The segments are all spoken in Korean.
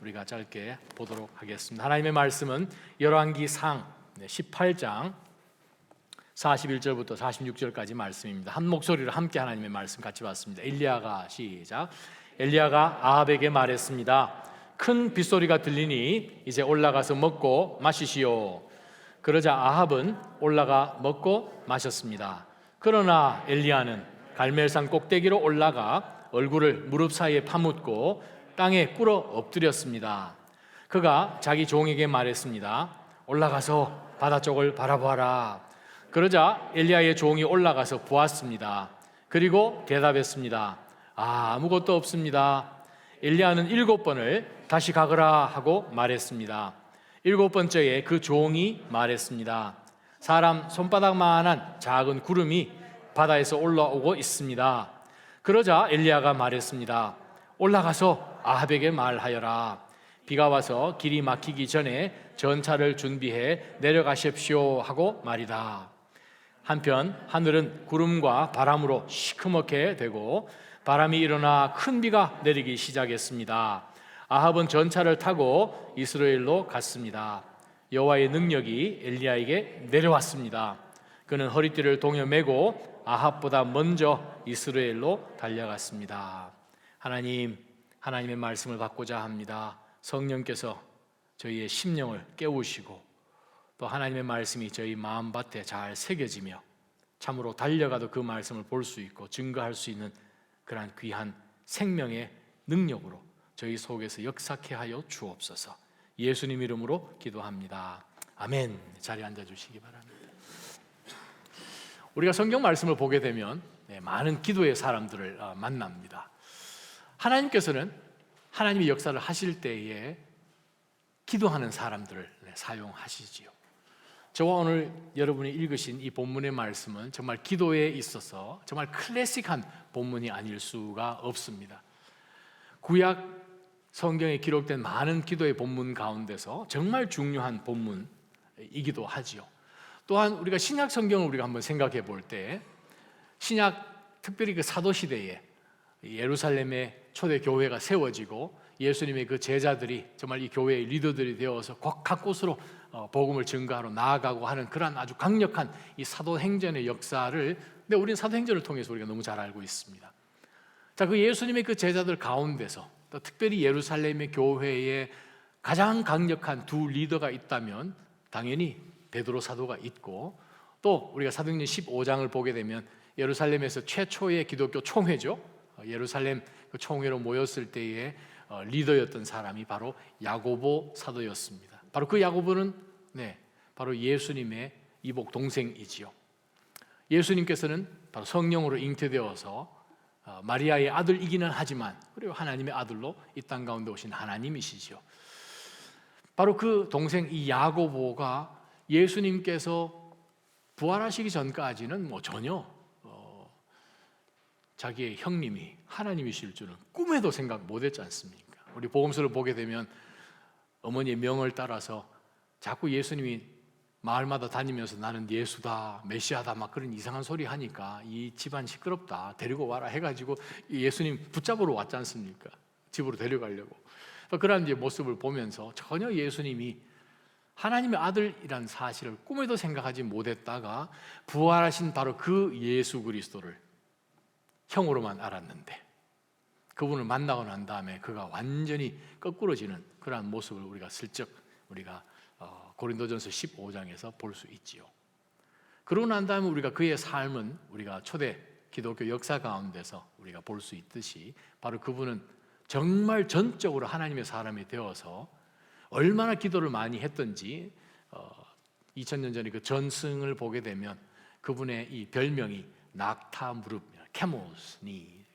우리가 짧게 보도록 하겠습니다. 하나님의 말씀은 열왕기상 18장 41절부터 46절까지 말씀입니다. 한 목소리로 함께 하나님의 말씀 같이 봤습니다. 엘리야가 시작. 엘리야가 아합에게 말했습니다. 큰 빗소리가 들리니 이제 올라가서 먹고 마시시오. 그러자 아합은 올라가 먹고 마셨습니다. 그러나 엘리야는 갈멜산 꼭대기로 올라가 얼굴을 무릎 사이에 파묻고 땅에 꿇어 엎드렸습니다. 그가 자기 종에게 말했습니다. 올라가서 바다 쪽을 바라보아라. 그러자 엘리야의 종이 올라가서 보았습니다. 그리고 대답했습니다. 아무것도 없습니다. 엘리야는 7번을 다시 가거라 하고 말했습니다. 7번째에 그 종이 말했습니다. 사람 손바닥만한 작은 구름이 바다에서 올라오고 있습니다. 그러자 엘리야가 말했습니다. 올라가서 아합에게 말하여라. 비가 와서 길이 막히기 전에 전차를 준비해 내려가십시오 하고 말이다. 한편 하늘은 구름과 바람으로 시커멓게 되고 바람이 일어나 큰 비가 내리기 시작했습니다. 아합은 전차를 타고 이스라엘로 갔습니다. 여호와의 능력이 엘리야에게 내려왔습니다. 그는 허리띠를 동여 매고 아합보다 먼저 이스라엘로 달려갔습니다. 하나님의 말씀을 받고자 합니다. 성령께서 저희의 심령을 깨우시고 또 하나님의 말씀이 저희 마음밭에 잘 새겨지며 참으로 달려가도 그 말씀을 볼 수 있고 증거할 수 있는 그러한 귀한 생명의 능력으로 저희 속에서 역사케 하여 주옵소서. 예수님 이름으로 기도합니다. 아멘. 자리에 앉아주시기 바랍니다. 우리가 성경 말씀을 보게 되면 많은 기도의 사람들을 만납니다. 하나님께서는 하나님의 역사를 하실 때에 기도하는 사람들을 사용하시지요. 저와 오늘 여러분이 읽으신 이 본문의 말씀은 정말 기도에 있어서 정말 클래식한 본문이 아닐 수가 없습니다. 구약 성경에 기록된 많은 기도의 본문 가운데서 정말 중요한 본문이기도 하지요. 또한 우리가 신약 성경을 우리가 한번 생각해 볼 때 신약 특별히 그 사도 시대에 예루살렘의 초대 교회가 세워지고 예수님의 그 제자들이 정말 이 교회의 리더들이 되어서 각 곳으로 복음을 증거하러 나아가고 하는 그런 아주 강력한 이 사도행전의 역사를 근데 우리는 사도행전을 통해서 우리가 너무 잘 알고 있습니다. 자, 그 예수님의 그 제자들 가운데서 또 특별히 예루살렘의 교회에 가장 강력한 두 리더가 있다면 당연히 베드로 사도가 있고 또 우리가 사도행전 15장을 보게 되면 예루살렘에서 최초의 기독교 총회죠. 예루살렘 그 총회로 모였을 때의 리더였던 사람이 바로 야고보 사도였습니다. 바로 그 야고보는 바로 예수님의 이복 동생이지요. 예수님께서는 바로 성령으로 잉태되어서 마리아의 아들이기는 하지만 그리고 하나님의 아들로 이 땅 가운데 오신 하나님이시죠. 바로 그 동생 이 야고보가 예수님께서 부활하시기 전까지는 전혀 자기의 형님이 하나님이실 줄은 꿈에도 생각 못했지 않습니까? 우리 복음서를 보게 되면 어머니의 명을 따라서 자꾸 예수님이 마을마다 다니면서 나는 예수다, 메시아다 막 그런 이상한 소리 하니까 이 집안 시끄럽다, 데리고 와라 해가지고 예수님 붙잡으러 왔지 않습니까? 집으로 데려가려고. 그런 이제 모습을 보면서 전혀 예수님이 하나님의 아들이란 사실을 꿈에도 생각하지 못했다가 부활하신 바로 그 예수 그리스도를 형으로만 알았는데 그분을 만나고 난 다음에 그가 완전히 거꾸러지는 그러한 모습을 우리가 슬쩍 우리가 고린도전서 15장에서 볼 수 있지요. 그러고 난 다음에 우리가 그의 삶은 우리가 초대 기독교 역사 가운데서 우리가 볼 수 있듯이 바로 그분은 정말 전적으로 하나님의 사람이 되어서 얼마나 기도를 많이 했던지 2000년 전에 그 전승을 보게 되면 그분의 이 별명이 낙타 무릎, 캐모스니.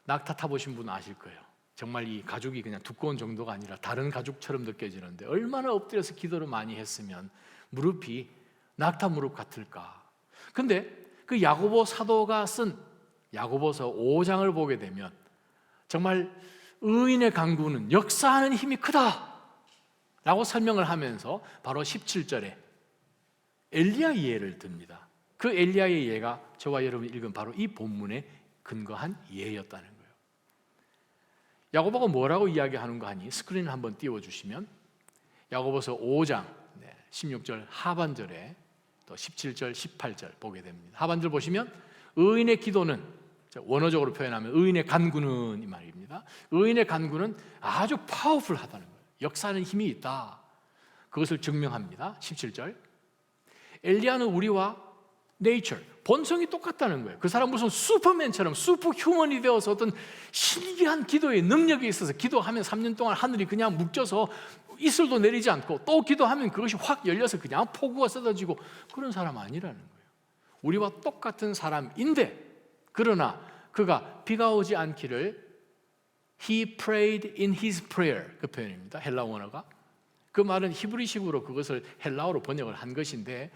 낙타 타보신 분은 아실 거예요. 정말 이 가죽이 그냥 두꺼운 정도가 아니라 다른 가죽처럼 느껴지는데 얼마나 엎드려서 기도를 많이 했으면 무릎이 낙타 무릎 같을까. 근데 그 야고보 사도가 쓴 야고보서 5장을 보게 되면 정말 의인의 강구는 역사하는 힘이 크다 라고 설명을 하면서 바로 17절에 엘리야 예를 듭니다. 그 엘리야의 예가 저와 여러분이 읽은 바로 이 본문에 근거한 예였다는 거예요. 야고보가 뭐라고 이야기하는가 하니 스크린을 한번 띄워주시면 야고보서 5장 16절 하반절에 또 17절 18절 보게 됩니다. 하반절 보시면 의인의 기도는, 원어적으로 표현하면 의인의 간구는 이 말입니다. 의인의 간구는 아주 파워풀하다는 거예요. 역사하는 힘이 있다. 그것을 증명합니다. 17절 엘리야는 우리와 네이처, 본성이 똑같다는 거예요. 그 사람 무슨 슈퍼맨처럼 슈퍼휴먼이 되어서 어떤 신기한 기도의 능력이 있어서 기도하면 3년 동안 하늘이 그냥 묶여서 이슬도 내리지 않고 또 기도하면 그것이 확 열려서 그냥 폭우가 쏟아지고 그런 사람 아니라는 거예요. 우리와 똑같은 사람인데 그러나 그가 비가 오지 않기를 He prayed in his prayer, 그 표현입니다. 헬라 원어가. 그 말은 히브리식으로 그것을 헬라어로 번역을 한 것인데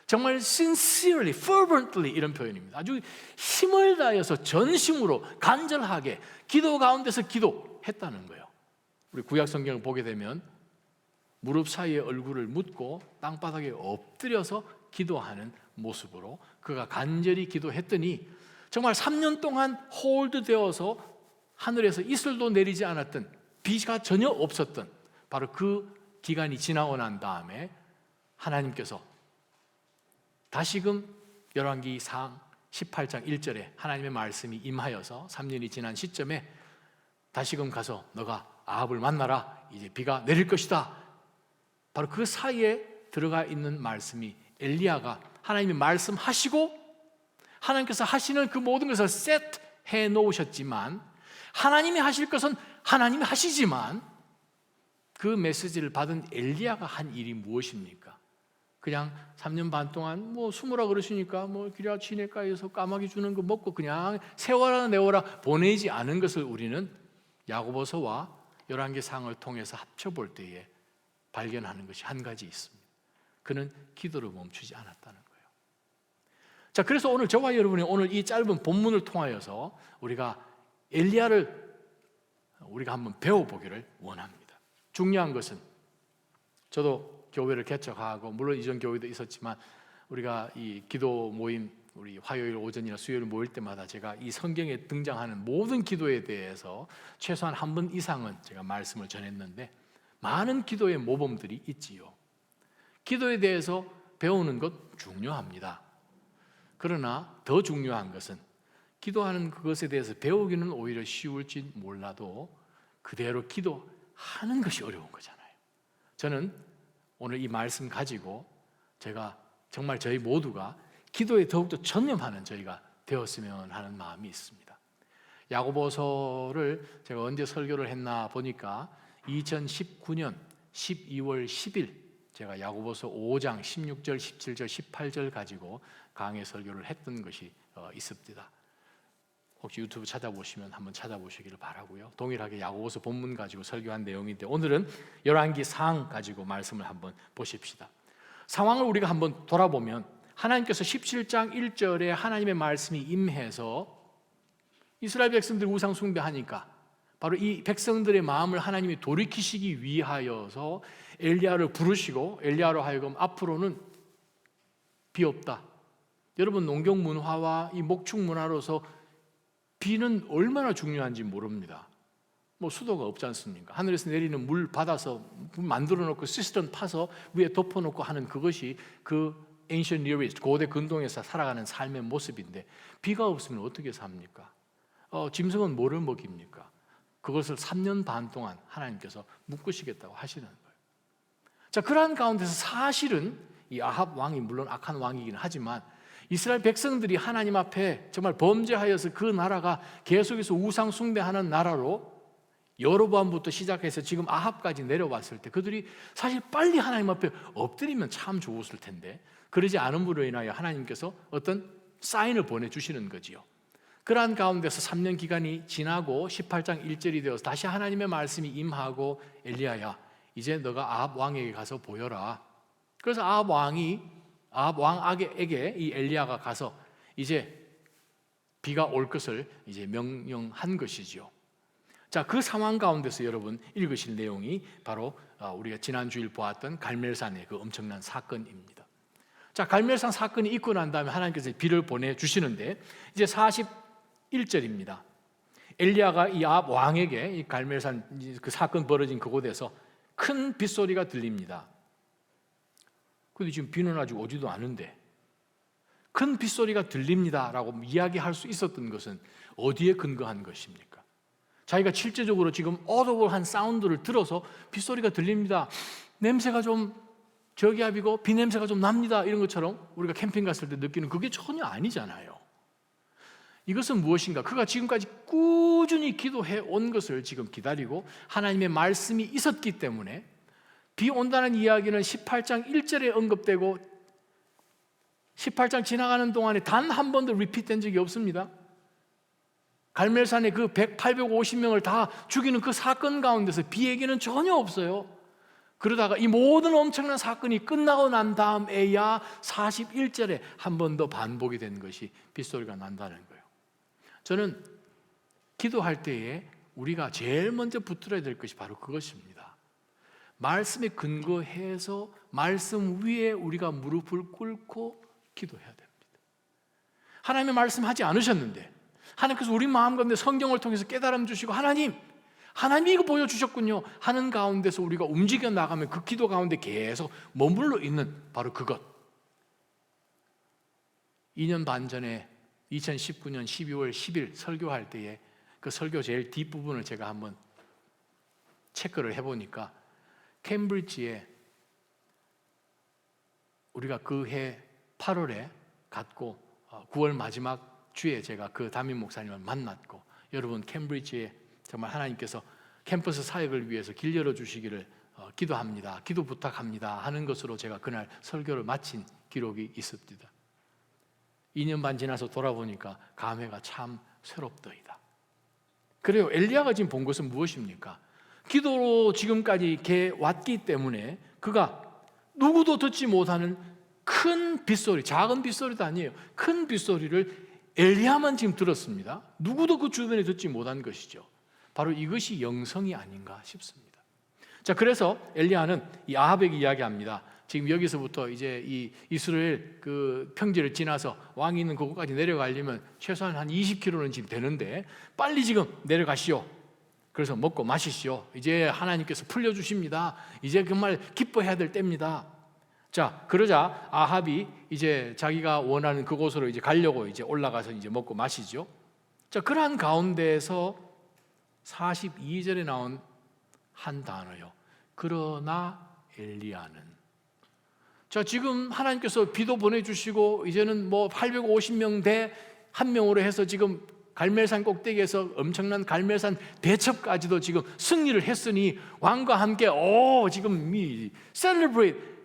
정말 sincerely, fervently 이런 표현입니다. 아주 힘을 다해서 전심으로 간절하게 기도 가운데서 기도했다는 거예요. 우리 구약 성경을 보게 되면 무릎 사이에 얼굴을 묻고 땅바닥에 엎드려서 기도하는 모습으로 그가 간절히 기도했더니 정말 3년 동안 홀드되어서 하늘에서 이슬도 내리지 않았던, 비가 전혀 없었던 바로 그 기간이 지나고 난 다음에 하나님께서 다시금 열왕기상 18장 1절에 하나님의 말씀이 임하여서 3년이 지난 시점에 다시금 가서 너가 아합을 만나라, 이제 비가 내릴 것이다. 바로 그 사이에 들어가 있는 말씀이 엘리야가 하나님이 말씀하시고 하나님께서 하시는 그 모든 것을 셋해 놓으셨지만 하나님이 하실 것은 하나님이 하시지만 그 메시지를 받은 엘리야가 한 일이 무엇입니까? 그냥 3년 반 동안 숨으라 그러시니까 기럇 시내가에서 까마귀 주는 거 먹고 그냥 세워라 내워라 보내지 않은 것을 우리는 야고보서와 열왕기상을 통해서 합쳐볼 때에 발견하는 것이 한 가지 있습니다. 그는 기도를 멈추지 않았다는 거예요. 자, 그래서 오늘 저와 여러분이 오늘 이 짧은 본문을 통하여서 우리가 엘리야를 우리가 한번 배워보기를 원합니다. 중요한 것은 저도 교회를 개척하고 물론 이전 교회도 있었지만 우리가 이 기도 모임 우리 화요일 오전이나 수요일 모일 때마다 제가 이 성경에 등장하는 모든 기도에 대해서 최소한 한 번 이상은 제가 말씀을 전했는데 많은 기도의 모범들이 있지요. 기도에 대해서 배우는 것 중요합니다. 그러나 더 중요한 것은 기도하는 그것에 대해서 배우기는 오히려 쉬울지 몰라도 그대로 기도하는 것이 어려운 거잖아요. 저는 오늘 이 말씀 가지고 제가 정말 저희 모두가 기도에 더욱더 전념하는 저희가 되었으면 하는 마음이 있습니다. 야고보서를 제가 언제 설교를 했나 보니까 2019년 12월 10일 제가 야고보서 5장 16절, 17절, 18절 가지고 강해 설교를 했던 것이 있습니다. 혹시 유튜브 찾아보시면 한번 찾아보시기를 바라고요. 동일하게 야고보서 본문 가지고 설교한 내용인데 오늘은 열왕기상 가지고 말씀을 한번 보십시다. 상황을 우리가 한번 돌아보면 하나님께서 17장 1절에 하나님의 말씀이 임해서 이스라엘 백성들이 우상 숭배하니까 바로 이 백성들의 마음을 하나님이 돌이키시기 위하여서 엘리야를 부르시고 엘리야로 하여금 앞으로는 비 없다. 여러분 농경 문화와 이 목축 문화로서 비는 얼마나 중요한지 모릅니다. 수도가 없지 않습니까? 하늘에서 내리는 물 받아서 만들어 놓고 시스템 파서 위에 덮어 놓고 하는 그것이 그 Ancient Near East, 고대 근동에서 살아가는 삶의 모습인데 비가 없으면 어떻게 삽니까? 짐승은 뭐를 먹입니까? 그것을 3년 반 동안 하나님께서 묶으시겠다고 하시는 거예요. 자, 그러한 가운데서 사실은 이 아합 왕이 물론 악한 왕이긴 하지만 이스라엘 백성들이 하나님 앞에 정말 범죄하여서 그 나라가 계속해서 우상 숭배하는 나라로 여로보암부터 시작해서 지금 아합까지 내려왔을 때 그들이 사실 빨리 하나님 앞에 엎드리면 참 좋았을 텐데 그러지 않음으로 인하여 하나님께서 어떤 사인을 보내주시는 거지요. 그러한 가운데서 3년 기간이 지나고 18장 1절이 되어서 다시 하나님의 말씀이 임하고 엘리야야 이제 너가 아합 왕에게 가서 보여라. 그래서 아합 왕에게 이 엘리야가 가서 이제 비가 올 것을 이제 명령한 것이죠. 자, 그 상황 가운데서 여러분 읽으실 내용이 바로 우리가 지난 주일 보았던 갈멜산의 그 엄청난 사건입니다. 자, 갈멜산 사건이 있고 난 다음에 하나님께서 비를 보내주시는데 이제 41절입니다. 엘리야가 이 아합 왕에게 이 갈멜산 그 사건 벌어진 그곳에서 큰 빗소리가 들립니다. 근데 지금 비는 아직 오지도 않은데 큰 빗소리가 들립니다라고 이야기할 수 있었던 것은 어디에 근거한 것입니까? 자기가 실제적으로 지금 어도블한 사운드를 들어서 빗소리가 들립니다, 냄새가 좀 저기압이고 비 냄새가 좀 납니다, 이런 것처럼 우리가 캠핑 갔을 때 느끼는 그게 전혀 아니잖아요. 이것은 무엇인가? 그가 지금까지 꾸준히 기도해 온 것을 지금 기다리고 하나님의 말씀이 있었기 때문에 비 온다는 이야기는 18장 1절에 언급되고 18장 지나가는 동안에 단 한 번도 리피트된 적이 없습니다. 갈멜산의 그 850명을 다 죽이는 그 사건 가운데서 비 얘기는 전혀 없어요. 그러다가 이 모든 엄청난 사건이 끝나고 난 다음에야 41절에 한 번 더 반복이 된 것이 빗소리가 난다는 거예요. 저는 기도할 때에 우리가 제일 먼저 붙들어야 될 것이 바로 그것입니다. 말씀에 근거해서 말씀 위에 우리가 무릎을 꿇고 기도해야 됩니다. 하나님의 말씀하지 않으셨는데 하나님께서 우리 마음 가운데 성경을 통해서 깨달음 주시고 하나님이 이거 보여주셨군요 하는 가운데서 우리가 움직여 나가면 그 기도 가운데 계속 머물러 있는 바로 그것. 2년 반 전에 2019년 12월 10일 설교할 때에 그 설교 제일 뒷부분을 제가 한번 체크를 해보니까 캠브리지에 우리가 그 해 8월에 갔고 9월 마지막 주에 제가 그 담임 목사님을 만났고, 여러분 캠브리지에 정말 하나님께서 캠퍼스 사역을 위해서 길 열어주시기를 기도합니다, 기도 부탁합니다 하는 것으로 제가 그날 설교를 마친 기록이 있습니다. 2년 반 지나서 돌아보니까 감회가 참 새롭더이다. 그래요. 엘리야가 지금 본 것은 무엇입니까? 기도로 지금까지 왔기 때문에 그가 누구도 듣지 못하는 큰 빗소리, 작은 빗소리도 아니에요, 큰 빗소리를 엘리야만 지금 들었습니다. 누구도 그 주변에 듣지 못한 것이죠. 바로 이것이 영성이 아닌가 싶습니다. 자, 그래서 엘리야는 이 아합에게 이야기합니다. 지금 여기서부터 이제 이 이스라엘 그 평지를 지나서 왕이 있는 그곳까지 내려가려면 최소한 한 20km는 지금 되는데 빨리 지금 내려가시오. 그래서 먹고 마시시오. 이제 하나님께서 풀려주십니다. 이제 정말 기뻐해야 될 때입니다. 자, 그러자 아합이 이제 자기가 원하는 그곳으로 이제 가려고 이제 올라가서 이제 먹고 마시죠. 자, 그러한 가운데에서 42절에 나온 한 단어요. 그러나 엘리야는. 자, 지금 하나님께서 비도 보내주시고 이제는 뭐 850명 대 한 명으로 해서 지금 갈멜산 꼭대기에서 엄청난 갈멜산 대첩까지도 지금 승리를 했으니 왕과 함께 지금 셀러브레이트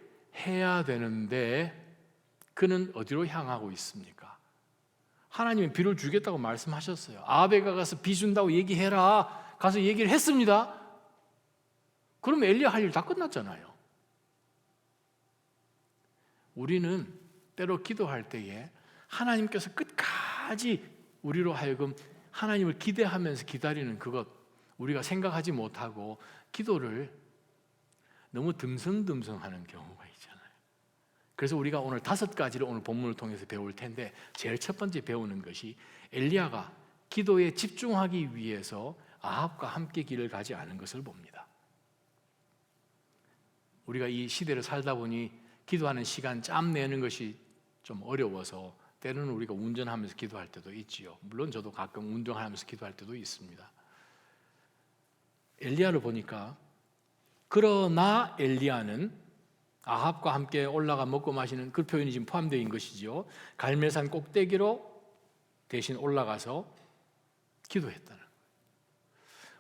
해야 되는데 그는 어디로 향하고 있습니까? 하나님은 비를 주겠다고 말씀하셨어요. 아합에가 가서 비 준다고 얘기해라. 가서 얘기를 했습니다. 그러면 엘리야 할 일 다 끝났잖아요. 우리는 때로 기도할 때에 하나님께서 끝까지 우리로 하여금 하나님을 기대하면서 기다리는 그것, 우리가 생각하지 못하고 기도를 너무 듬성듬성하는 경우가 있잖아요. 그래서 우리가 오늘 5가지를 오늘 본문을 통해서 배울 텐데 제일 첫 번째 배우는 것이 엘리야가 기도에 집중하기 위해서 아합과 함께 길을 가지 않은 것을 봅니다. 우리가 이 시대를 살다 보니 기도하는 시간 짬 내는 것이 좀 어려워서 때로는 우리가 운전하면서 기도할 때도 있지요. 물론 저도 가끔 운동하면서 기도할 때도 있습니다. 엘리야를 보니까 그러나 엘리야는 아합과 함께 올라가 먹고 마시는 그 표현이 지금 포함되어 있는 것이죠. 갈멜산 꼭대기로 대신 올라가서 기도했다는 거예요.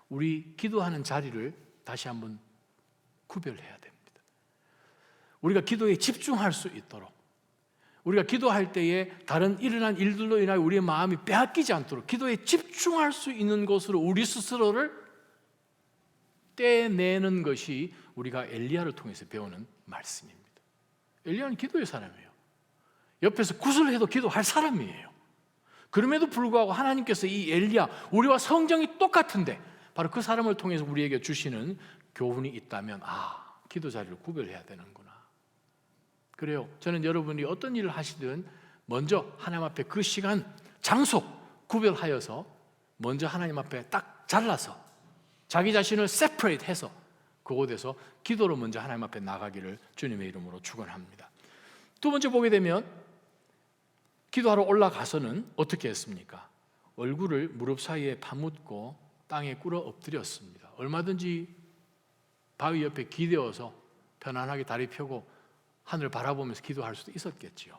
우리 기도하는 자리를 다시 한번 구별해야 됩니다. 우리가 기도에 집중할 수 있도록, 우리가 기도할 때에 다른 일어난 일들로 인하여 우리의 마음이 빼앗기지 않도록 기도에 집중할 수 있는 것으로 우리 스스로를 떼내는 것이 우리가 엘리야를 통해서 배우는 말씀입니다. 엘리야는 기도의 사람이에요. 옆에서 구슬해도 기도할 사람이에요. 그럼에도 불구하고 하나님께서 이 엘리야, 우리와 성정이 똑같은데 바로 그 사람을 통해서 우리에게 주시는 교훈이 있다면 기도 자리를 구별해야 되는구나. 그래요. 저는 여러분이 어떤 일을 하시든 먼저 하나님 앞에 그 시간, 장소 구별하여서 먼저 하나님 앞에 딱 잘라서 자기 자신을 세퍼레이트 해서 그곳에서 기도로 먼저 하나님 앞에 나가기를 주님의 이름으로 축원합니다. 두 번째 보게 되면 기도하러 올라가서는 어떻게 했습니까? 얼굴을 무릎 사이에 파묻고 땅에 꿇어 엎드렸습니다. 얼마든지 바위 옆에 기대어서 편안하게 다리 펴고 하늘을 바라보면서 기도할 수도 있었겠지요.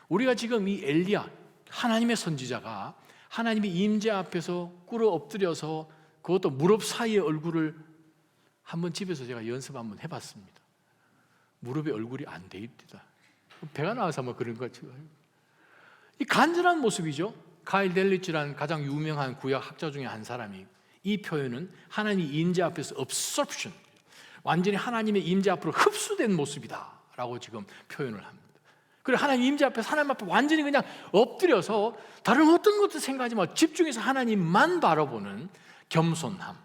우리가 지금 이 엘리야, 하나님의 선지자가 하나님의 임재 앞에서 꿇어 엎드려서 그것도 무릎 사이에 얼굴을 한번 집에서 제가 연습 한번 해봤습니다. 무릎에 얼굴이 안 대입니다. 배가 나와서 뭐 그런 거죠. 이 간절한 모습이죠. 카일 델리치라는 가장 유명한 구약 학자 중에 한 사람이 이 표현은 하나님의 임재 앞에서 absorption, 완전히 하나님의 임재 앞으로 흡수된 모습이다 라고 지금 표현을 합니다. 그리고 하나님 임재 앞에서 하나님 앞에 완전히 그냥 엎드려서 다른 어떤 것도 생각하지 말고 집중해서 하나님만 바라보는 겸손함.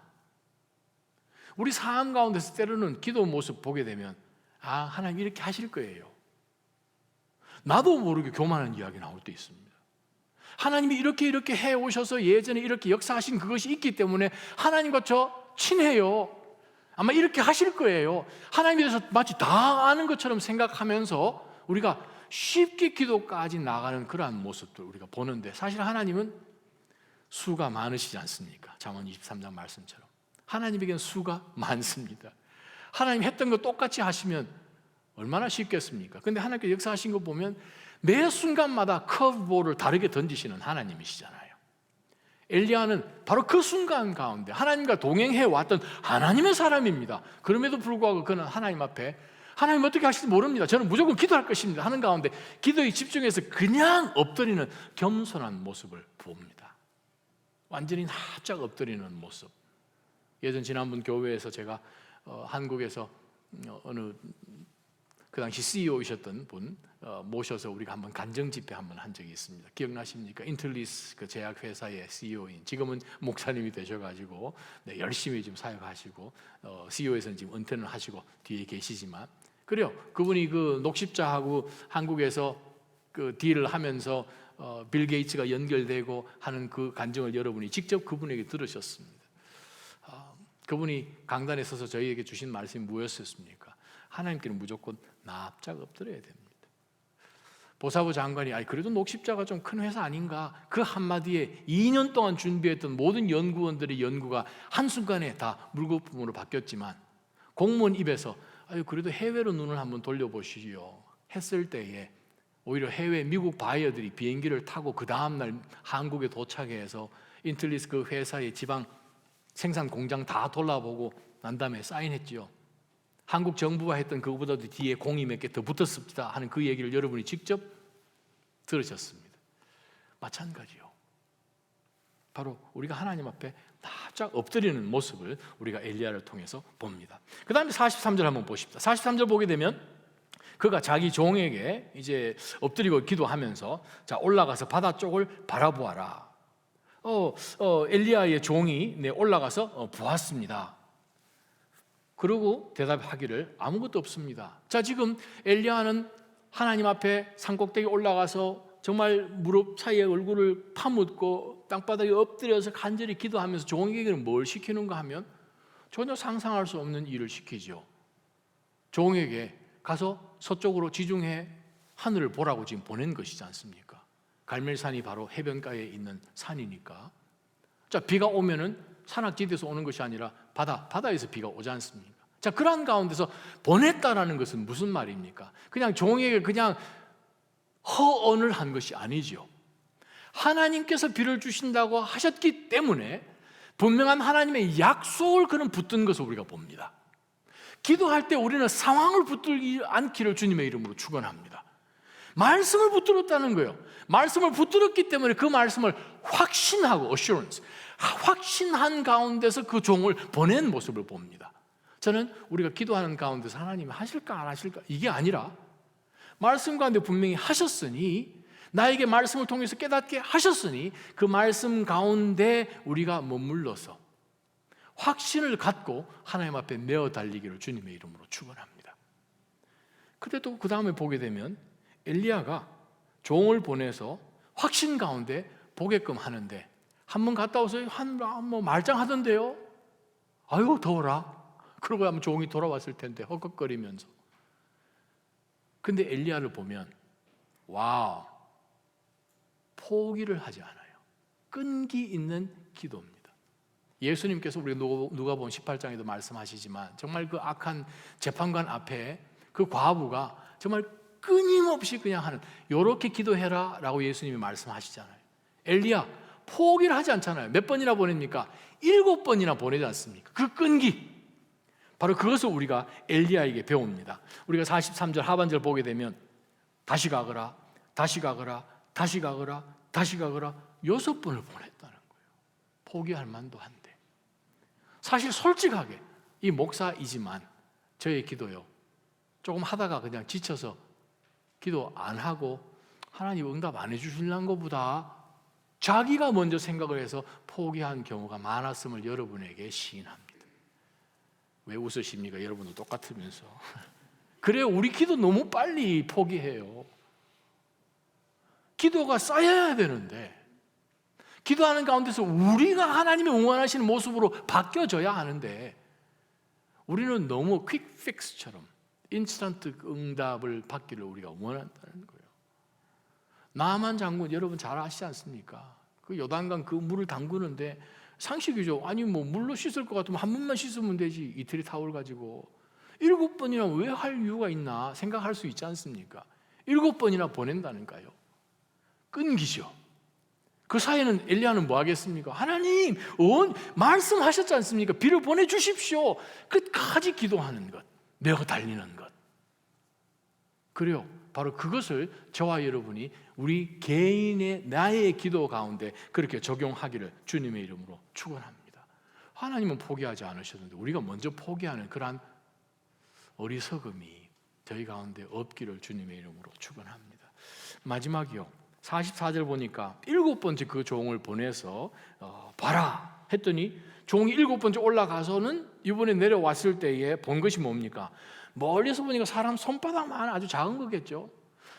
우리 삶 가운데서 때로는 기도 모습 보게 되면 아, 하나님 이렇게 하실 거예요. 나도 모르게 교만한 이야기 나올 때 있습니다. 하나님이 이렇게 해오셔서 예전에 이렇게 역사하신 그것이 있기 때문에 하나님과 저 친해요. 아마 이렇게 하실 거예요. 하나님에 대해서 마치 다 아는 것처럼 생각하면서 우리가 쉽게 기도까지 나가는 그러한 모습들 우리가 보는데, 사실 하나님은 수가 많으시지 않습니까? 잠언 23장 말씀처럼 하나님에게는 수가 많습니다. 하나님 했던 거 똑같이 하시면 얼마나 쉽겠습니까? 근데 하나님께서 역사하신 거 보면 매 순간마다 커브볼을 다르게 던지시는 하나님이시잖아요. 엘리야는 바로 그 순간 가운데 하나님과 동행해 왔던 하나님의 사람입니다. 그럼에도 불구하고 그는 하나님 앞에 하나님 어떻게 하실지 모릅니다. 저는 무조건 기도할 것입니다 하는 가운데 기도에 집중해서 그냥 엎드리는 겸손한 모습을 봅니다. 완전히 납작 엎드리는 모습. 예전 지난번 교회에서 제가 한국에서 어느 그 당시 CEO이셨던 분 모셔서 우리가 한번 간정 집회 한번 한 적이 있습니다. 기억나십니까? 인틀리스 그 제약 회사의 CEO인, 지금은 목사님이 되셔가지고 네, 열심히 지금 사역하시고 CEO에서는 지금 은퇴는 하시고 뒤에 계시지만 그래요. 그분이 그 녹십자하고 한국에서 그 딜을 하면서 빌 게이츠가 연결되고 하는 그 간증을 여러분이 직접 그분에게 들으셨습니다. 그분이 강단에 서서 저희에게 주신 말씀이 무엇이었습니까? 하나님께는 무조건 납작 엎드려야 됩니다. 보사부 장관이 그래도 녹십자가 좀 큰 회사 아닌가? 그 한마디에 2년 동안 준비했던 모든 연구원들의 연구가 한순간에 다 물거품으로 바뀌었지만 공무원 입에서 그래도 해외로 눈을 한번 돌려보시오 했을 때에 오히려 해외 미국 바이어들이 비행기를 타고 그 다음날 한국에 도착해서 인틀리스 그 회사의 지방 생산 공장 다 돌아보고 난 다음에 사인했지요. 한국 정부가 했던 그거보다도 뒤에 공이 몇 개 더 붙었습니다 하는 그 얘기를 여러분이 직접 들으셨습니다. 마찬가지요. 바로 우리가 하나님 앞에 납작 엎드리는 모습을 우리가 엘리야를 통해서 봅니다. 그 다음에 43절 한번 보십시다. 43절 보게 되면 그가 자기 종에게 이제 엎드리고 기도하면서 자 올라가서 바다 쪽을 바라보아라. 엘리야의 종이 올라가서 보았습니다. 그러고 대답하기를 아무것도 없습니다. 자, 지금 엘리야는 하나님 앞에 산꼭대기 올라가서 정말 무릎 사이에 얼굴을 파묻고 땅바닥에 엎드려서 간절히 기도하면서 종에게는 뭘 시키는가 하면 전혀 상상할 수 없는 일을 시키죠. 종에게 가서 서쪽으로 지중해 하늘을 보라고 지금 보낸 것이지 않습니까? 갈멜산이 바로 해변가에 있는 산이니까. 자, 비가 오면은 산악지대에서 오는 것이 아니라 바다에서 비가 오지 않습니까? 자, 그러한 가운데서 보냈다라는 것은 무슨 말입니까? 그냥 종에게 그냥 허언을 한 것이 아니죠. 하나님께서 비를 주신다고 하셨기 때문에 분명한 하나님의 약속을 그는 붙든 것을 우리가 봅니다. 기도할 때 우리는 상황을 붙들지 않기를 주님의 이름으로 축원합니다. 말씀을 붙들었다는 거예요. 말씀을 붙들었기 때문에 그 말씀을 확신하고 assurance, 확신한 가운데서 그 종을 보낸 모습을 봅니다. 저는 우리가 기도하는 가운데서 하나님이 하실까 안 하실까 이게 아니라 말씀 가운데 분명히 하셨으니 나에게 말씀을 통해서 깨닫게 하셨으니 그 말씀 가운데 우리가 머물러서 확신을 갖고 하나님 앞에 내어 달리기를 주님의 이름으로 축원합니다. 그때 또 그 다음에 보게 되면 엘리야가 종을 보내서 확신 가운데 보게끔 하는데 한 번 갔다 오세요. 뭐 말짱하던데요. 아유 더워라. 그러고 하면 종이 돌아왔을 텐데 헉헉거리면서. 근데 엘리야를 보면 와우, 포기를 하지 않아요. 끈기 있는 기도입니다. 예수님께서 우리 누가복음 18장에도 말씀하시지만 정말 그 악한 재판관 앞에 그 과부가 정말 끊임없이 그냥 하는, 요렇게 기도해라 라고 예수님이 말씀하시잖아요. 엘리야 포기를 하지 않잖아요. 몇 번이나 보냅니까? 7번이나 보내지 않습니까? 그 끈기, 바로 그것을 우리가 엘리야에게 배웁니다. 우리가 43절 하반절 보게 되면 다시 가거라, 다시 가거라, 다시 가거라, 다시 가거라 6번을 보냈다는 거예요. 포기할 만도 한데. 사실 솔직하게 이 목사이지만 저의 기도요, 조금 하다가 그냥 지쳐서 기도 안 하고 하나님 응답 안 해주실란 것보다 자기가 먼저 생각을 해서 포기한 경우가 많았음을 여러분에게 시인합니다. 왜 웃으십니까? 여러분도 똑같으면서. 그래요, 우리 기도 너무 빨리 포기해요. 기도가 쌓여야 되는데, 기도하는 가운데서 우리가 하나님의 응원하시는 모습으로 바뀌어져야 하는데, 우리는 너무 퀵 픽스처럼 인스턴트 응답을 받기를 우리가 원한다는 거예요. 나만 장군 여러분 잘 아시지 않습니까? 그 요단강 그 물을 담그는데 상식이죠. 아니 뭐 물로 씻을 것 같으면 한 번만 씻으면 되지, 이태리 타월 가지고 7번이나 왜 할 이유가 있나 생각할 수 있지 않습니까? 7번이나 보낸다니까요. 끈기죠. 그 사이에는 엘리야는 뭐 하겠습니까? 하나님 말씀하셨지 않습니까? 비를 보내주십시오. 끝까지 기도하는 것, 매어 달리는 것. 그래요, 바로 그것을 저와 여러분이 우리 개인의 나의 기도 가운데 그렇게 적용하기를 주님의 이름으로 축원합니다. 하나님은 포기하지 않으셨는데 우리가 먼저 포기하는 그러한 어리석음이 저희 가운데 없기를 주님의 이름으로 축원합니다. 마지막이요, 44절 보니까 7번째 그 종을 보내서 봐라 했더니 종이 7번째 올라가서는 이번에 내려왔을 때에 본 것이 뭡니까? 멀리서 보니까 사람 손바닥만 아주 작은 거겠죠.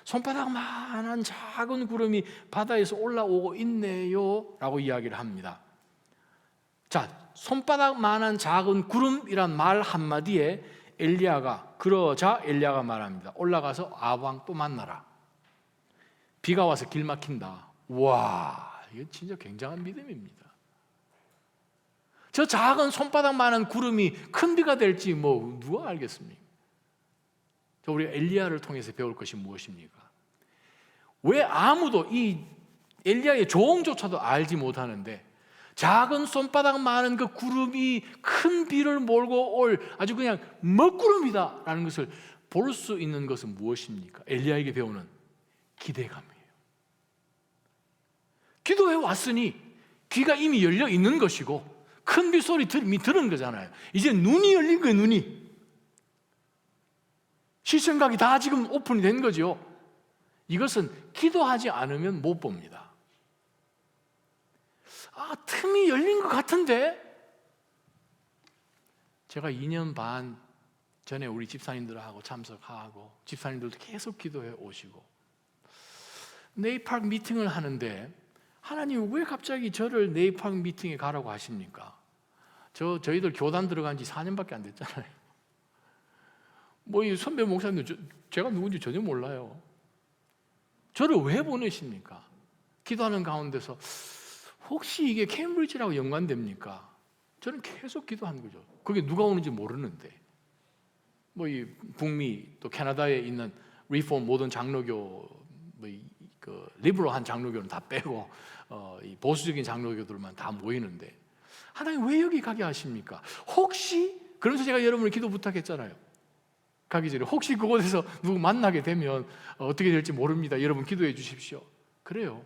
손바닥만한 작은 구름이 바다에서 올라오고 있네요 라고 이야기를 합니다. 자, 손바닥만한 작은 구름이란 말 한마디에 그러자 엘리야가 말합니다. 올라가서 아합 또 만나라. 비가 와서 길 막힌다. 와, 이거 진짜 굉장한 믿음입니다. 저 작은 손바닥만한 구름이 큰 비가 될지 뭐 누가 알겠습니까? 우리가 엘리야를 통해서 배울 것이 무엇입니까? 왜 아무도 이 엘리야의 종조차도 알지 못하는데 작은 손바닥만한 그 구름이 큰 비를 몰고 올 아주 그냥 먹구름이다라는 것을 볼 수 있는 것은 무엇입니까? 엘리야에게 배우는 기대감이에요. 기도해 왔으니 귀가 이미 열려 있는 것이고 큰 비 소리 들은 거잖아요. 이제 눈이 열린 거예요. 눈이, 시청각이 다 지금 오픈이 된 거죠. 이것은 기도하지 않으면 못 봅니다. 틈이 열린 것 같은데. 제가 2년 반 전에 우리 집사님들하고 참석하고 집사님들도 계속 기도해 오시고 네이파크 미팅을 하는데 하나님 왜 갑자기 저를 네이파크 미팅에 가라고 하십니까? 저희들 교단 들어간 지 4년밖에 안 됐잖아요. 뭐 이 선배 목사님도 제가 누군지 전혀 몰라요. 저를 왜 보내십니까? 기도하는 가운데서 혹시 이게 케임브리지라고 연관됩니까? 저는 계속 기도하는 거죠. 그게 누가 오는지 모르는데 뭐 이 북미 또 캐나다에 있는 리폼 모든 장로교 그 리브로한 장로교는 다 빼고 이 보수적인 장로교들만 다 모이는데 하나님 왜 여기 가게 하십니까? 혹시, 그러면서 제가 여러분을 기도 부탁했잖아요. 가기 전에 혹시 그곳에서 누구 만나게 되면 어떻게 될지 모릅니다. 여러분 기도해 주십시오. 그래요.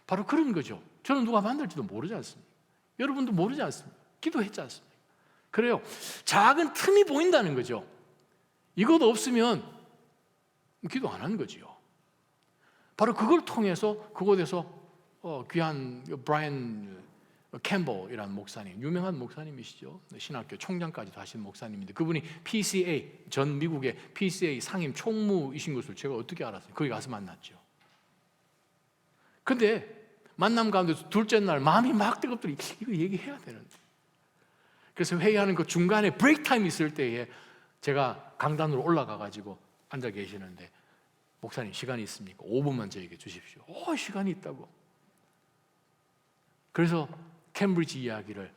바로 그런 거죠. 저는 누가 만날지도 모르지 않습니까? 여러분도 모르지 않습니까? 기도했지 않습니까? 그래요. 작은 틈이 보인다는 거죠. 이것 없으면 기도 안 하는 거지요. 바로 그걸 통해서 그곳에서 귀한 브라이언 캠버이라는 목사님, 유명한 목사님이시죠. 신학교 총장까지도 하신 목사님인데 그분이 PCA, 전 미국의 PCA 상임 총무이신 것을 제가 어떻게 알았어요? 거기 가서 만났죠. 근데 만남 가운데 둘째 날 마음이 막 뜨겁더니 이거 얘기해야 되는데. 그래서 회의하는 그 중간에 브레이크 타임 있을 때에 제가 강단으로 올라가 가지고 앉아 계시는데, 목사님 시간이 있습니까? 5분만 저에게 주십시오. 시간이 있다고. 그래서 캠브리지 이야기를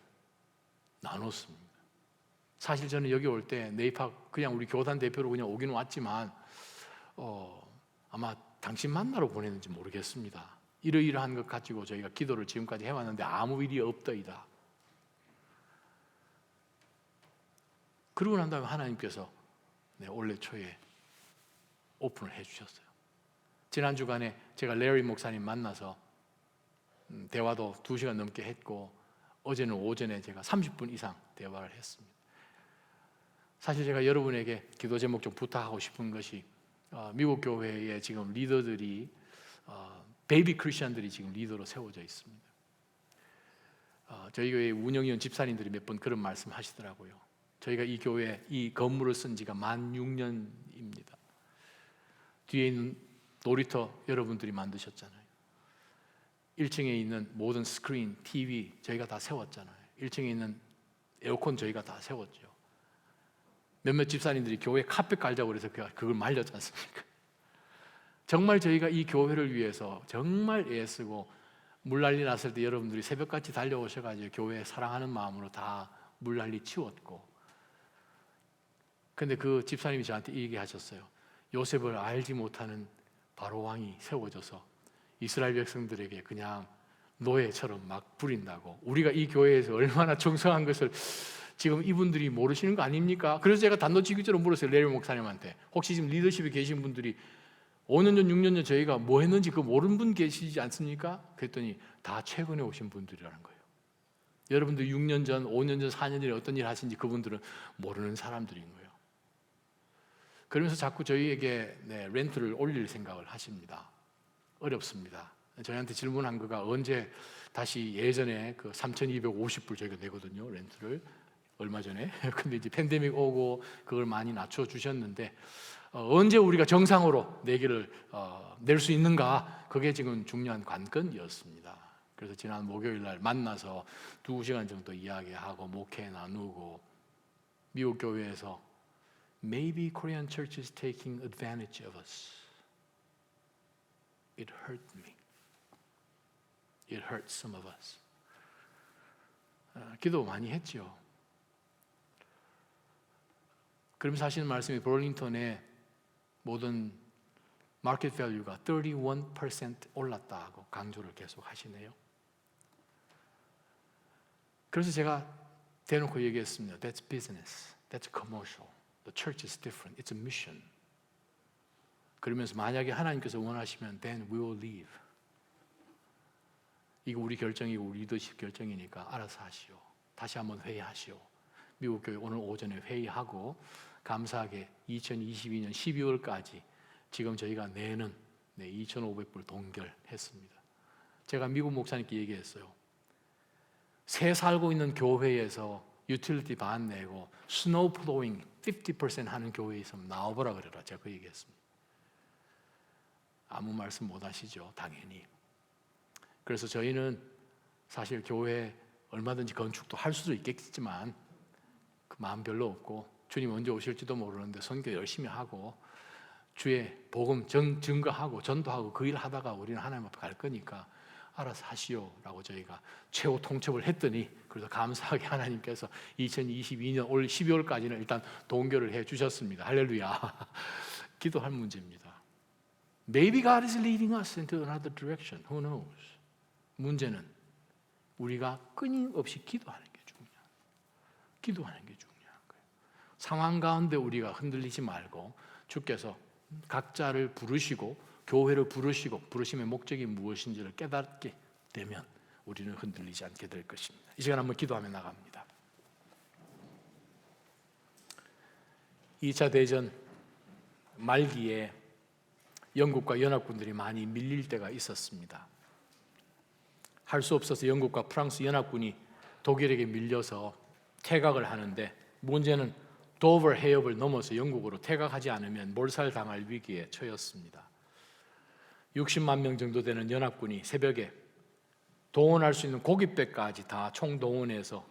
나눴습니다. 사실 저는 여기 올 때 네이팍 그냥 우리 교단 대표로 그냥 오기는 왔지만 아마 당신 만나러 보냈는지 모르겠습니다. 이러이러한 것 가지고 저희가 기도를 지금까지 해왔는데 아무 일이 없더이다. 그러고 난 다음에 하나님께서 올해 초에 오픈을 해주셨어요. 지난 주간에 제가 레리 목사님 만나서 대화도 2시간 넘게 했고, 어제는 오전에 제가 30분 이상 대화를 했습니다. 사실 제가 여러분에게 기도 제목 좀 부탁하고 싶은 것이, 미국 교회에 지금 리더들이 베이비 크리스천들이 지금 리더로 세워져 있습니다. 저희 교회 운영위원 집사님들이 몇 번 그런 말씀 하시더라고요. 저희가 이 교회 이 건물을 쓴 지가 만 6년입니다. 뒤에 있는 놀이터 여러분들이 만드셨잖아요. 1층에 있는 모든 스크린, TV 저희가 다 세웠잖아요. 1층에 있는 에어컨 저희가 다 세웠죠. 몇몇 집사님들이 교회 카펫 깔자고 그래서 그걸 말렸지 않습니까? 정말 저희가 이 교회를 위해서 정말 애쓰고, 물난리 났을 때 여러분들이 새벽같이 달려오셔가지고 교회 사랑하는 마음으로 다 물난리 치웠고, 근데 그 집사님이 저한테 이 얘기하셨어요. 요셉을 알지 못하는 바로 왕이 세워져서 이스라엘 백성들에게 그냥 노예처럼 막 부린다고. 우리가 이 교회에서 얼마나 정성한 것을 지금 이분들이 모르시는 거 아닙니까? 그래서 제가 단도직입적으로 물었어요. 레리 목사님한테. 혹시 지금 리더십에 계신 분들이 5년 전, 6년 전 저희가 뭐 했는지 그거 모르는 분 계시지 않습니까? 그랬더니 다 최근에 오신 분들이라는 거예요. 여러분들 6년 전, 5년 전, 4년 전에 어떤 일 하신지 그분들은 모르는 사람들인 거예요. 그러면서 자꾸 저희에게 렌트를 올릴 생각을 하십니다. 어렵습니다. 저희한테 질문한 거가 언제 다시 예전에 그 3,250불 저희가 내거든요, 렌트를. 얼마 전에. 근데 이제 팬데믹 오고 그걸 많이 낮춰 주셨는데, 언제 우리가 정상으로 내기를 낼 수 있는가, 그게 지금 중요한 관건이었습니다. 그래서 지난 목요일 날 만나서 2시간 정도 이야기하고 목회 나누고, 미국 교회에서 Maybe Korean church is taking advantage of us. It hurt me. It hurt some of us. 기도 많이 했죠. 그러면서 하시는 말씀이 브롤링턴의 모든 마켓 밸류가 31% 올랐다고 강조를 계속 하시네요. 그래서 제가 대놓고 얘기했습니다. That's business. That's commercial. The church is different. It's a mission. 그러면서 만약에 하나님께서 원하시면 then we will leave. 이거 우리 결정이고 우리 리더십 결정이니까 알아서 하시오. 다시 한번 회의하시오. 미국 교회 오늘 오전에 회의하고 감사하게 2022년 12월까지 지금 저희가 내는 2,500불 동결했습니다. 제가 미국 목사님께 얘기했어요. 새 살고 있는 교회에서 유틸리티 반 내고 스노우 플로잉 50% 하는 교회에 있으면 나와보라 그래라. 제가 그 얘기했습니다. 아무 말씀 못 하시죠, 당연히. 그래서 저희는 사실 교회 얼마든지 건축도 할 수도 있겠지만 그 마음 별로 없고, 주님 언제 오실지도 모르는데 선교 열심히 하고 주의 복음 증거하고 전도하고 그 일 하다가 우리는 하나님 앞에 갈 거니까 알아서 하시오라고 저희가 최후 통첩을 했더니, 그래서 감사하게 하나님께서 2022년 올 12월까지는 일단 동결을 해 주셨습니다. 할렐루야. 기도할 문제입니다. Maybe God is leading us into another direction. Who knows? 문제는 우리가 끊임없이 기도하는 게 중요해요. 기도하는 게 중요한 거예요. 상황 가운데 우리가 흔들리지 말고 주께서 각자를 부르시고 교회를 부르시고 부르심의 목적이 무엇인지를 깨닫게 되면 우리는 흔들리지 않게 될 것입니다. 이 시간 한번 기도하며 나갑니다. 2차 대전 말기에 영국과 연합군들이 많이 밀릴 때가 있었습니다. 할 수 없어서 영국과 프랑스 연합군이 독일에게 밀려서 퇴각을 하는데, 문제는 도버 해협을 넘어서 영국으로 퇴각하지 않으면 몰살당할 위기에 처했습니다. 60만 명 정도 되는 연합군이 새벽에 동원할 수 있는 고깃배까지 다 총동원해서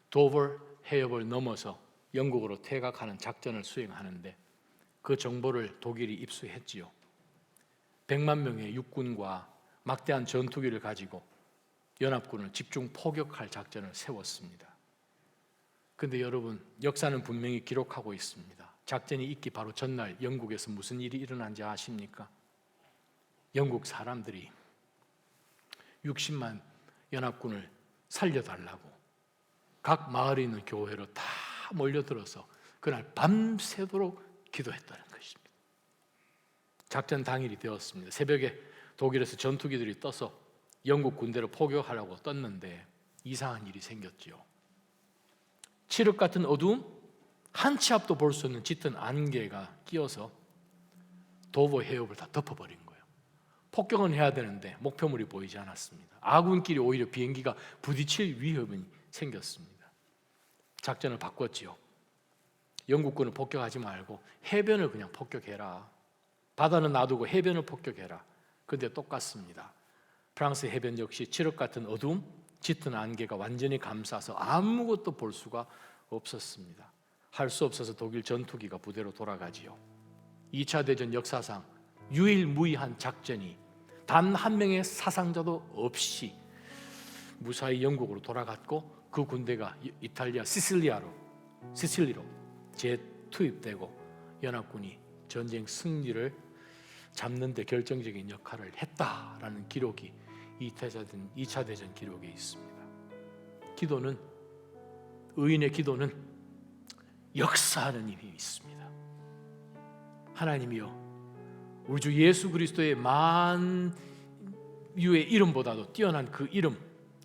도버 해협을 넘어서 영국으로 퇴각하는 작전을 수행하는데 그 정보를 독일이 입수했지요. 100만 명의 육군과 막대한 전투기를 가지고 연합군을 집중 포격할 작전을 세웠습니다. 그런데 여러분, 역사는 분명히 기록하고 있습니다. 작전이 있기 바로 전날 영국에서 무슨 일이 일어난지 아십니까? 영국 사람들이 60만 연합군을 살려달라고 각 마을에 있는 교회로 다 몰려들어서 그날 밤새도록 기도했다는 것입니다. 작전 당일이 되었습니다. 새벽에 독일에서 전투기들이 떠서 영국 군대를 포격하려고 떴는데 이상한 일이 생겼지요. 칠흑 같은 어두움, 한 치 앞도 볼 수 없는 짙은 안개가 끼어서 도버 해협을 다 덮어버린 거예요. 폭격은 해야 되는데 목표물이 보이지 않았습니다. 아군끼리 오히려 비행기가 부딪힐 위협이 생겼습니다. 작전을 바꿨지요. 영국군을 폭격하지 말고 해변을 그냥 폭격해라. 바다는 놔두고 해변을 폭격해라. 그런데 똑같습니다. 프랑스 해변 역시 칠흑 같은 어두움, 짙은 안개가 완전히 감싸서 아무것도 볼 수가 없었습니다. 할 수 없어서 독일 전투기가 부대로 돌아가지요. 2차 대전 역사상 유일무이한 작전이 단 한 명의 사상자도 없이 무사히 영국으로 돌아갔고 그 군대가 이탈리아 시칠리로 재투입되고 연합군이 전쟁 승리를 잡는 데 결정적인 역할을 했다라는 기록이 2차 대전 기록에 있습니다. 기도는, 의인의 기도는 역사하는 힘이 있습니다. 하나님이여, 우리 주 예수 그리스도의 만유의 이름보다도 뛰어난 그 이름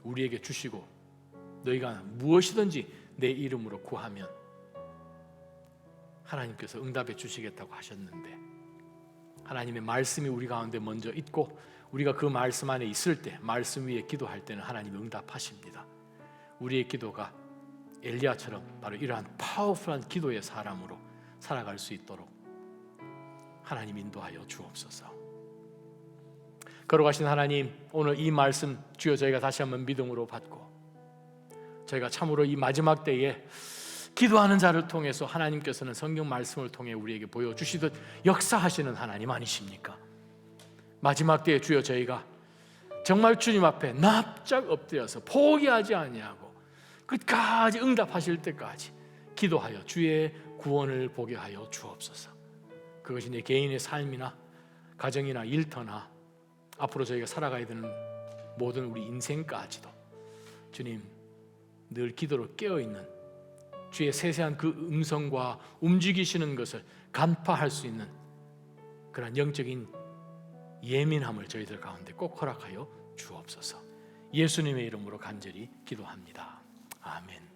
우리에게 주시고 너희가 무엇이든지 내 이름으로 구하면 하나님께서 응답해 주시겠다고 하셨는데 하나님의 말씀이 우리 가운데 먼저 있고 우리가 그 말씀 안에 있을 때, 말씀 위에 기도할 때는 하나님이 응답하십니다. 우리의 기도가 엘리야처럼 바로 이러한 파워풀한 기도의 사람으로 살아갈 수 있도록 하나님 인도하여 주옵소서. 걸어가신 하나님, 오늘 이 말씀 주여 저희가 다시 한번 믿음으로 받고 저희가 참으로 이 마지막 때에 기도하는 자를 통해서 하나님께서는 성경 말씀을 통해 우리에게 보여주시듯 역사하시는 하나님 아니십니까? 마지막 때에 주여 저희가 정말 주님 앞에 납작 엎드려서 포기하지 아니하고 끝까지 응답하실 때까지 기도하여 주의 구원을 보게 하여 주옵소서. 그것이 내 개인의 삶이나 가정이나 일터나 앞으로 저희가 살아가야 되는 모든 우리 인생까지도 주님 늘 기도로 깨어있는 주의 세세한 그 음성과 움직이시는 것을 간파할 수 있는 그런 영적인 예민함을 저희들 가운데 꼭 허락하여 주옵소서. 예수님의 이름으로 간절히 기도합니다. 아멘.